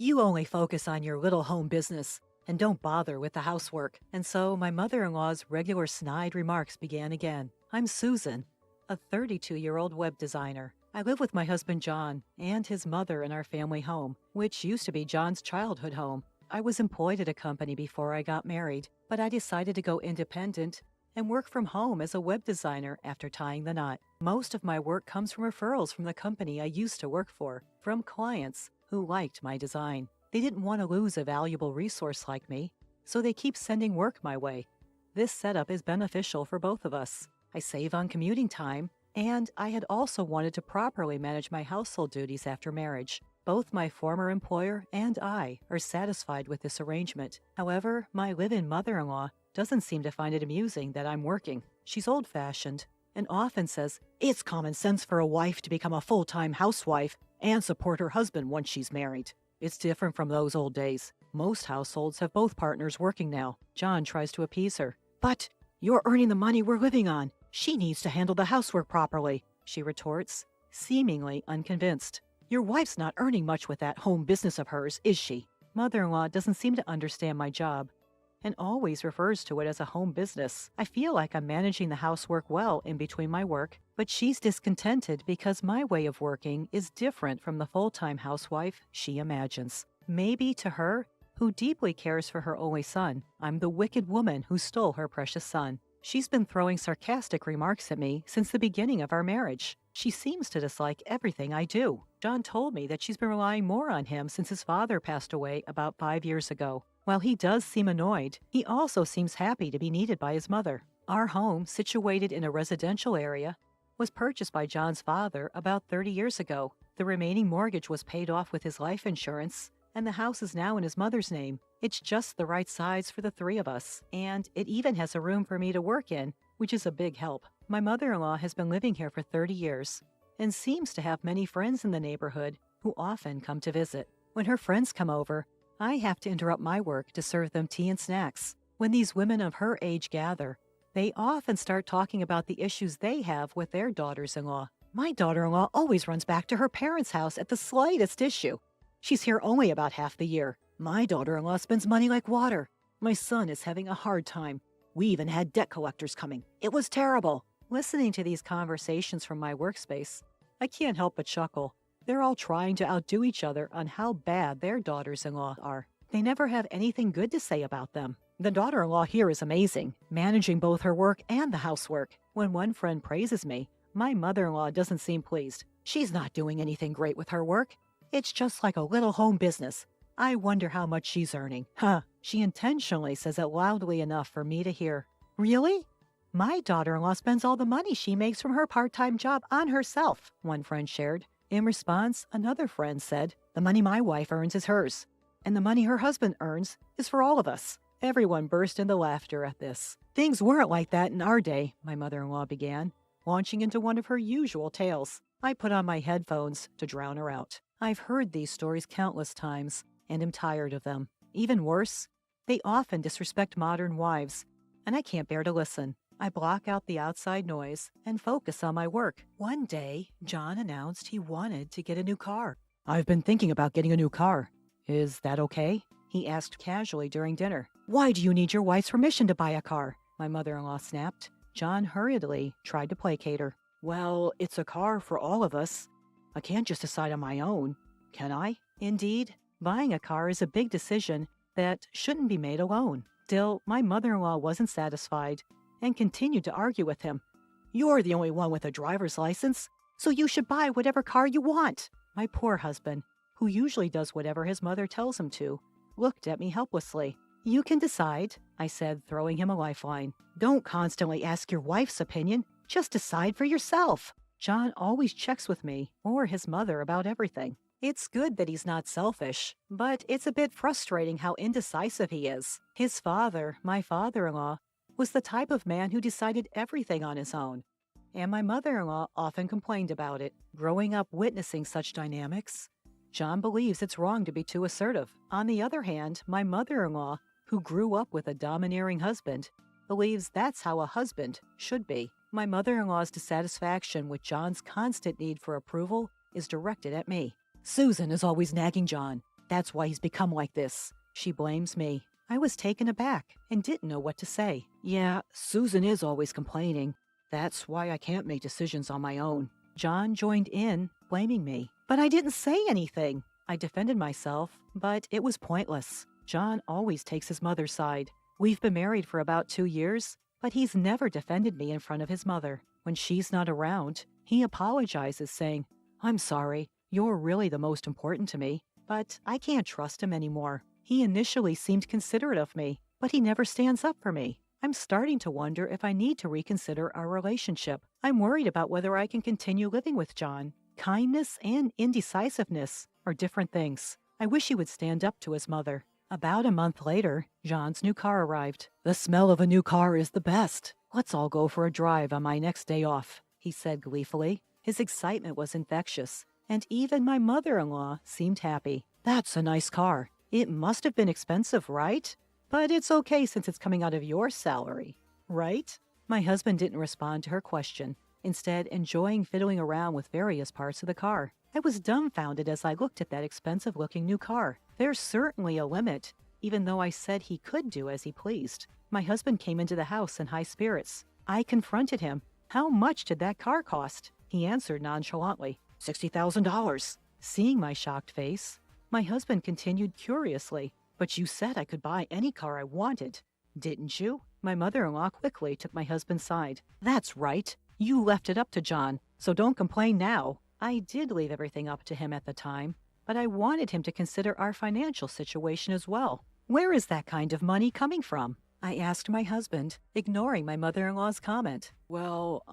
You only focus on your little home business and don't bother with the housework. And so my mother-in-law's regular snide remarks began again. I'm Susan, a 32-year-old web designer. I live with my husband John and his mother in our family home, which used to be John's childhood home. I was employed at a company before I got married, but I decided to go independent and work from home as a web designer after tying the knot. Most of my work comes from referrals from the company I used to work for, from clients who liked my design. They didn't want to lose a valuable resource like me, so they keep sending work my way. This setup is beneficial for both of us. I save on commuting time, and I had also wanted to properly manage my household duties after marriage. Both my former employer and I are satisfied with this arrangement. However, my live-in mother-in-law doesn't seem to find it amusing that I'm working. She's old-fashioned and often says, "It's common sense for a wife to become a full-time housewife and support her husband once she's married." It's different from those old days. Most households have both partners working now. John tries to appease her. "But you're earning the money we're living on. She needs to handle the housework properly," she retorts, seemingly unconvinced. "Your wife's not earning much with that home business of hers, is she?" Mother-in-law doesn't seem to understand my job and always refers to it as a home business. I feel like I'm managing the housework well in between my work, but she's discontented because my way of working is different from the full-time housewife she imagines. Maybe to her, who deeply cares for her only son, I'm the wicked woman who stole her precious son. She's been throwing sarcastic remarks at me since the beginning of our marriage. She seems to dislike everything I do. John told me that she's been relying more on him since his father passed away about 5 years ago. While he does seem annoyed, he also seems happy to be needed by his mother. Our home, situated in a residential area, was purchased by John's father about 30 years ago. The remaining mortgage was paid off with his life insurance, and the house is now in his mother's name. It's just the right size for the three of us, and it even has a room for me to work in, which is a big help. My mother-in-law has been living here for 30 years and seems to have many friends in the neighborhood who often come to visit. When her friends come over, I have to interrupt my work to serve them tea and snacks. When these women of her age gather, they often start talking about the issues they have with their daughters-in-law. My daughter-in-law always runs back to her parents' house at the slightest issue. She's here only about half the year. My daughter-in-law spends money like water. My son is having a hard time. We even had debt collectors coming. It was terrible. Listening to these conversations from my workspace, I can't help but chuckle. They're all trying to outdo each other on how bad their daughters-in-law are. They never have anything good to say about them. The daughter-in-law here is amazing, managing both her work and the housework. When one friend praises me, my mother-in-law doesn't seem pleased. She's not doing anything great with her work. It's just like a little home business. I wonder how much she's earning. Huh, she intentionally says it loudly enough for me to hear. Really? My daughter-in-law spends all the money she makes from her part-time job on herself, one friend shared. In response, another friend said, "The money my wife earns is hers, and the money her husband earns is for all of us." Everyone burst into laughter at this. "Things weren't like that in our day," my mother-in-law began, launching into one of her usual tales. I put on my headphones to drown her out. I've heard these stories countless times and am tired of them. Even worse, they often disrespect modern wives, and I can't bear to listen. I block out the outside noise and focus on my work. One day, John announced he wanted to get a new car. "I've been thinking about getting a new car. Is that okay?" he asked casually during dinner. "Why do you need your wife's permission to buy a car?" my mother-in-law snapped. John hurriedly tried to placate her. "Well, it's a car for all of us. I can't just decide on my own, can I?" Indeed, buying a car is a big decision that shouldn't be made alone. Still, my mother-in-law wasn't satisfied and continued to argue with him. "You're the only one with a driver's license, so you should buy whatever car you want." My poor husband, who usually does whatever his mother tells him to, looked at me helplessly. "You can decide," I said, throwing him a lifeline. "Don't constantly ask your wife's opinion. Just decide for yourself." John always checks with me or his mother about everything. It's good that he's not selfish, but it's a bit frustrating how indecisive he is. His father, my father-in-law, was the type of man who decided everything on his own, and my mother-in-law often complained about it. Growing up witnessing such dynamics, John believes it's wrong to be too assertive. On the other hand, my mother-in-law, who grew up with a domineering husband, believes that's how a husband should be. My mother-in-law's dissatisfaction with John's constant need for approval is directed at me. "Susan is always nagging John. That's why he's become like this. She blames me. I was taken aback and didn't know what to say. Yeah, Susan is always complaining. That's why I can't make decisions on my own. John joined in, blaming me. But I didn't say anything. I defended myself, but it was pointless. John always takes his mother's side. We've been married for about 2 years, but he's never defended me in front of his mother. When she's not around, he apologizes, saying, "I'm sorry, you're really the most important to me." But I can't trust him anymore. He initially seemed considerate of me, but he never stands up for me. I'm starting to wonder if I need to reconsider our relationship. I'm worried about whether I can continue living with John. Kindness and indecisiveness are different things. I wish he would stand up to his mother. About a month later, John's new car arrived. "The smell of a new car is the best. Let's all go for a drive on my next day off," he said gleefully. His excitement was infectious, and even my mother-in-law seemed happy. "That's a nice car. It must have been expensive, right? But it's okay since it's coming out of your salary, right?" My husband didn't respond to her question, instead enjoying fiddling around with various parts of the car. I was dumbfounded as I looked at that expensive-looking new car. There's certainly a limit, even though I said he could do as he pleased. My husband came into the house in high spirits. I confronted him. "How much did that car cost?" He answered nonchalantly, $60,000. Seeing my shocked face, my husband continued curiously, "But you said I could buy any car I wanted, didn't you?" My mother-in-law quickly took my husband's side. "That's right. You left it up to John, so don't complain now." I did leave everything up to him at the time, but I wanted him to consider our financial situation as well. "Where is that kind of money coming from?" I asked my husband, ignoring my mother-in-law's comment. "Well,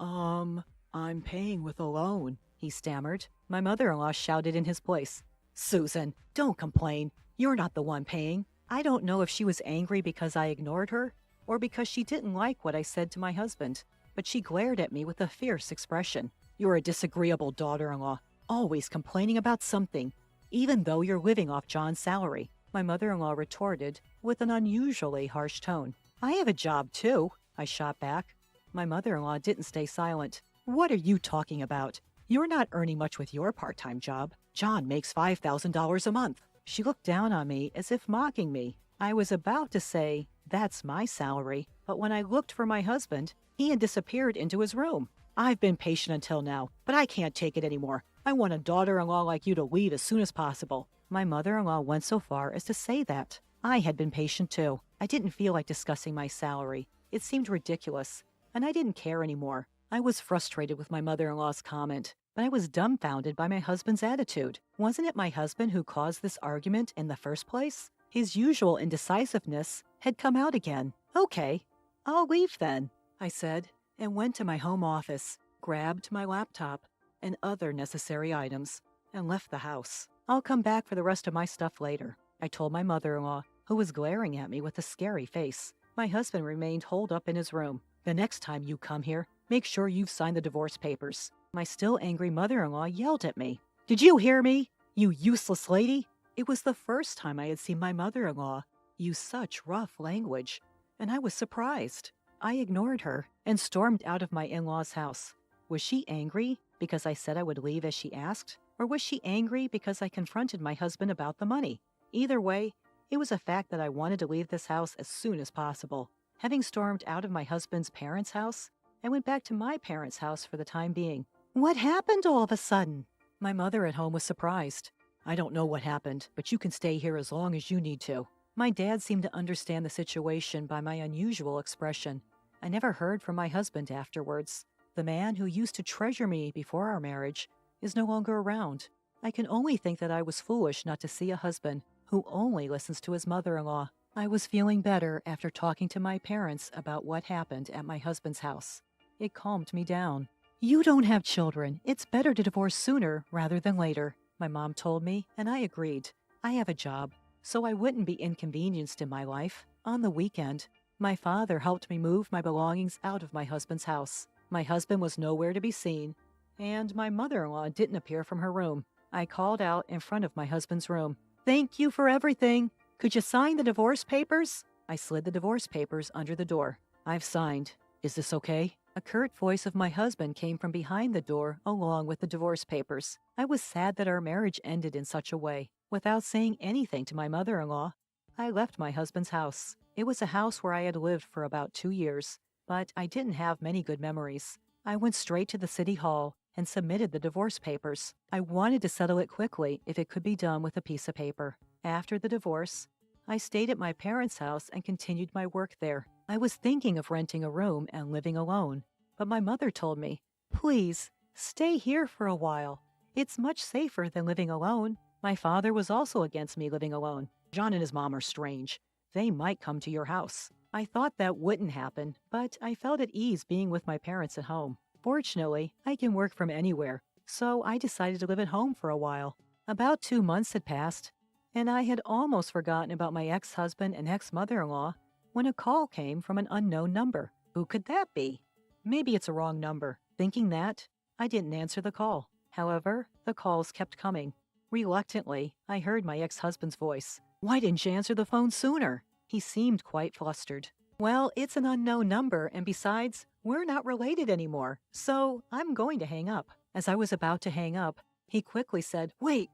I'm paying with a loan," he stammered. My mother-in-law shouted in his place, "Susan, don't complain. You're not the one paying." I don't know if she was angry because I ignored her or because she didn't like what I said to my husband, but she glared at me with a fierce expression. "You're a disagreeable daughter-in-law, always complaining about something, even though you're living off John's salary," my mother-in-law retorted with an unusually harsh tone. "I have a job, too," I shot back. My mother-in-law didn't stay silent. "What are you talking about? You're not earning much with your part-time job. John makes $5,000 a month." She looked down on me as if mocking me. I was about to say, "That's my salary," but when I looked for my husband, he had disappeared into his room. "I've been patient until now, but I can't take it anymore. I want a daughter-in-law like you to leave as soon as possible." My mother-in-law went so far as to say that. I had been patient too. I didn't feel like discussing my salary. It seemed ridiculous, and I didn't care anymore. I was frustrated with my mother-in-law's comment, but I was dumbfounded by my husband's attitude. Wasn't it my husband who caused this argument in the first place? His usual indecisiveness had come out again. "Okay, I'll leave then," I said, and went to my home office, grabbed my laptop and other necessary items, and left the house. "I'll come back for the rest of my stuff later," I told my mother-in-law, who was glaring at me with a scary face. My husband remained holed up in his room. "The next time you come here, make sure you've signed the divorce papers." My still angry mother-in-law yelled at me. "Did you hear me, you useless lady?" It was the first time I had seen my mother-in-law use such rough language, and I was surprised. I ignored her and stormed out of my in-law's house. Was she angry because I said I would leave as she asked? Or was she angry because I confronted my husband about the money? Either way, it was a fact that I wanted to leave this house as soon as possible. Having stormed out of my husband's parents' house, I went back to my parents' house for the time being. "What happened all of a sudden?" My mother at home was surprised. "I don't know what happened, but you can stay here as long as you need to." My dad seemed to understand the situation by my unusual expression. I never heard from my husband afterwards. The man who used to treasure me before our marriage is no longer around. I can only think that I was foolish not to see a husband who only listens to his mother-in-law. I was feeling better after talking to my parents about what happened at my husband's house. It calmed me down. "You don't have children. It's better to divorce sooner rather than later," my mom told me, and I agreed. I have a job, so I wouldn't be inconvenienced in my life. On the weekend, my father helped me move my belongings out of my husband's house. My husband was nowhere to be seen, and my mother-in-law didn't appear from her room. I called out in front of my husband's room. "Thank you for everything. Could you sign the divorce papers?" I slid the divorce papers under the door. "I've signed. Is this okay?" A curt voice of my husband came from behind the door along with the divorce papers. I was sad that our marriage ended in such a way. Without saying anything to my mother-in-law, I left my husband's house. It was a house where I had lived for about 2 years, but I didn't have many good memories. I went straight to the city hall and submitted the divorce papers. I wanted to settle it quickly if it could be done with a piece of paper. After the divorce, I stayed at my parents' house and continued my work there. I was thinking of renting a room and living alone, but my mother told me, "Please, stay here for a while. It's much safer than living alone." My father was also against me living alone. "John and his mom are strange. They might come to your house." I thought that wouldn't happen, but I felt at ease being with my parents at home. Fortunately, I can work from anywhere, so I decided to live at home for a while. About 2 months had passed, and I had almost forgotten about my ex-husband and ex-mother-in-law when a call came from an unknown number. Who could that be? Maybe it's a wrong number. Thinking that, I didn't answer the call. However, the calls kept coming. Reluctantly, I heard my ex-husband's voice. "Why didn't you answer the phone sooner?" He seemed quite flustered. "Well, it's an unknown number, and besides, we're not related anymore, so I'm going to hang up." As I was about to hang up, he quickly said, Wait.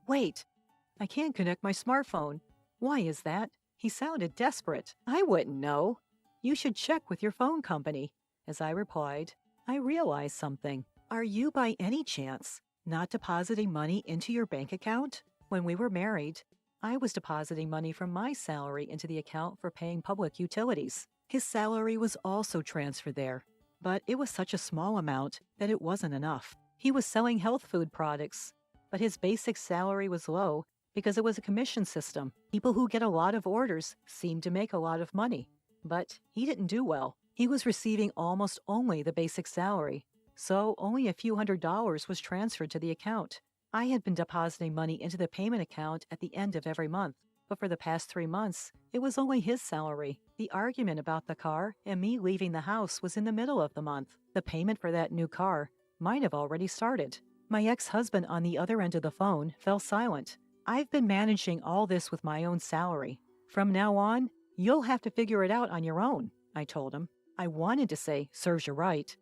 I can't connect my smartphone." "Why is that?" He sounded desperate. "I wouldn't know. You should check with your phone company." As I replied, I realized something. "Are you by any chance not depositing money into your bank account?" When we were married, I was depositing money from my salary into the account for paying public utilities. His salary was also transferred there, but it was such a small amount that it wasn't enough. He was selling health food products, but his basic salary was low because it was a commission system. People who get a lot of orders seem to make a lot of money, but he didn't do well. He was receiving almost only the basic salary, so only a few $100s was transferred to the account. I had been depositing money into the payment account at the end of every month, but for the past 3 months, it was only his salary. The argument about the car and me leaving the house was in the middle of the month. The payment for that new car might have already started. My ex-husband on the other end of the phone fell silent. "I've been managing all this with my own salary. From now on, you'll have to figure it out on your own," I told him. I wanted to say, "Serves you right,"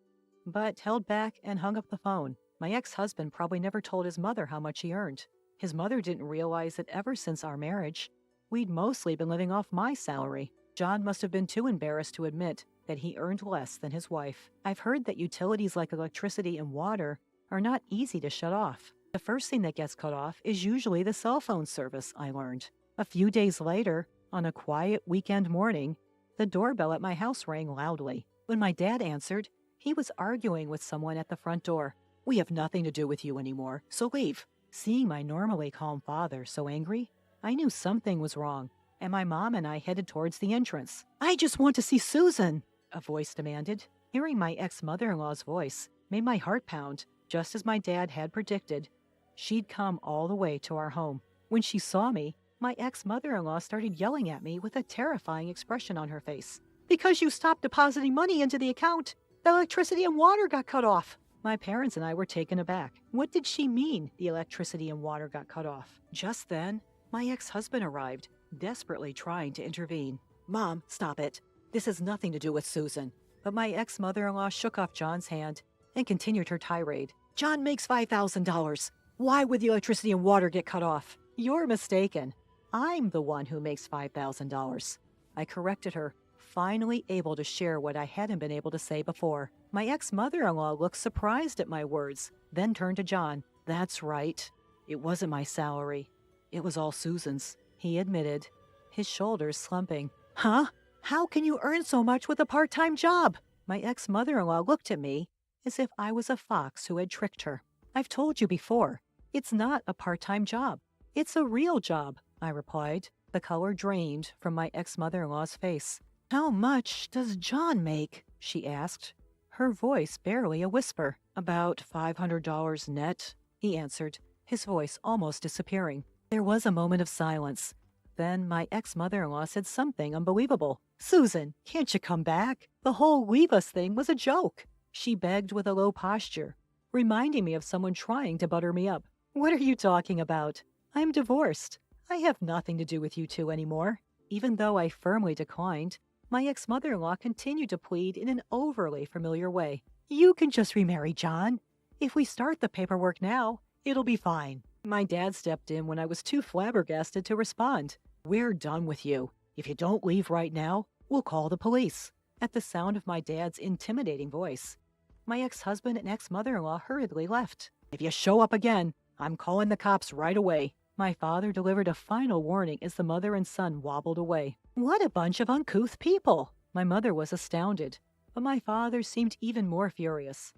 but held back and hung up the phone. My ex-husband probably never told his mother how much he earned. His mother didn't realize that ever since our marriage, we'd mostly been living off my salary. John must have been too embarrassed to admit that he earned less than his wife. I've heard that utilities like electricity and water are not easy to shut off. The first thing that gets cut off is usually the cell phone service, I learned. A few days later, on a quiet weekend morning, the doorbell at my house rang loudly. When my dad answered, he was arguing with someone at the front door. "We have nothing to do with you anymore, so leave." Seeing my normally calm father so angry, I knew something was wrong, and my mom and I headed towards the entrance. "I just want to see Susan," a voice demanded. Hearing my ex-mother-in-law's voice made my heart pound. Just as my dad had predicted, she'd come all the way to our home. When she saw me, my ex-mother-in-law started yelling at me with a terrifying expression on her face. "Because you stopped depositing money into the account, the electricity and water got cut off." My parents and I were taken aback. What did she mean the electricity and water got cut off? Just then, my ex-husband arrived, desperately trying to intervene. "Mom, stop it. This has nothing to do with Susan." But my ex-mother-in-law shook off John's hand and continued her tirade. "John makes $5,000. Why would the electricity and water get cut off?" "You're mistaken. I'm the one who makes $5,000. I corrected her, finally able to share what I hadn't been able to say before. My ex-mother-in-law looked surprised at my words, then turned to John. "That's right. It wasn't my salary. It was all Susan's," he admitted, his shoulders slumping. "Huh? How can you earn so much with a part-time job?" My ex-mother-in-law looked at me as if I was a fox who had tricked her. "I've told you before, it's not a part-time job. It's a real job," I replied. The color drained from my ex-mother-in-law's face. "How much does John make?" she asked, her voice barely a whisper. "About $500 net," he answered, his voice almost disappearing. There was a moment of silence. Then my ex-mother-in-law said something unbelievable. "Susan, can't you come back? The whole leave us thing was a joke." She begged with a low posture, reminding me of someone trying to butter me up. "What are you talking about? I'm divorced. I have nothing to do with you two anymore." Even though I firmly declined, my ex-mother-in-law continued to plead in an overly familiar way. "You can just remarry John. If we start the paperwork now, it'll be fine." My dad stepped in when I was too flabbergasted to respond. "We're done with you. If you don't leave right now, we'll call the police." At the sound of my dad's intimidating voice, my ex-husband and ex-mother-in-law hurriedly left. "If you show up again, I'm calling the cops right away." My father delivered a final warning as the mother and son wobbled away. What a bunch of uncouth people! My mother was astounded, but my father seemed even more furious.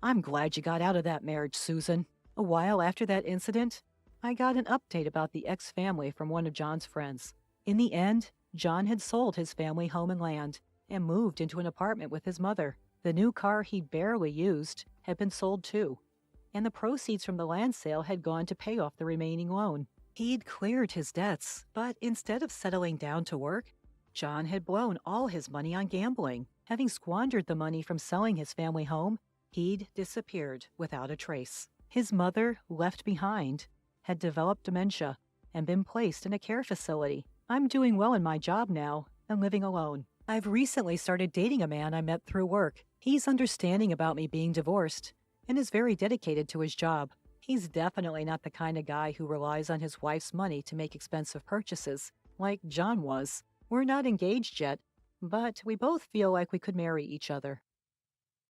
"I'm glad you got out of that marriage, Susan." A while after that incident, I got an update about the ex-family from one of John's friends. In the end, John had sold his family home and land and moved into an apartment with his mother. The new car he barely used had been sold too, and the proceeds from the land sale had gone to pay off the remaining loan. He'd cleared his debts, but instead of settling down to work, John had blown all his money on gambling. Having squandered the money from selling his family home, he'd disappeared without a trace. His mother, left behind, had developed dementia and been placed in a care facility. I'm doing well in my job now and living alone. I've recently started dating a man I met through work. He's understanding about me being divorced and is very dedicated to his job. He's definitely not the kind of guy who relies on his wife's money to make expensive purchases, like John was. We're not engaged yet, but we both feel like we could marry each other.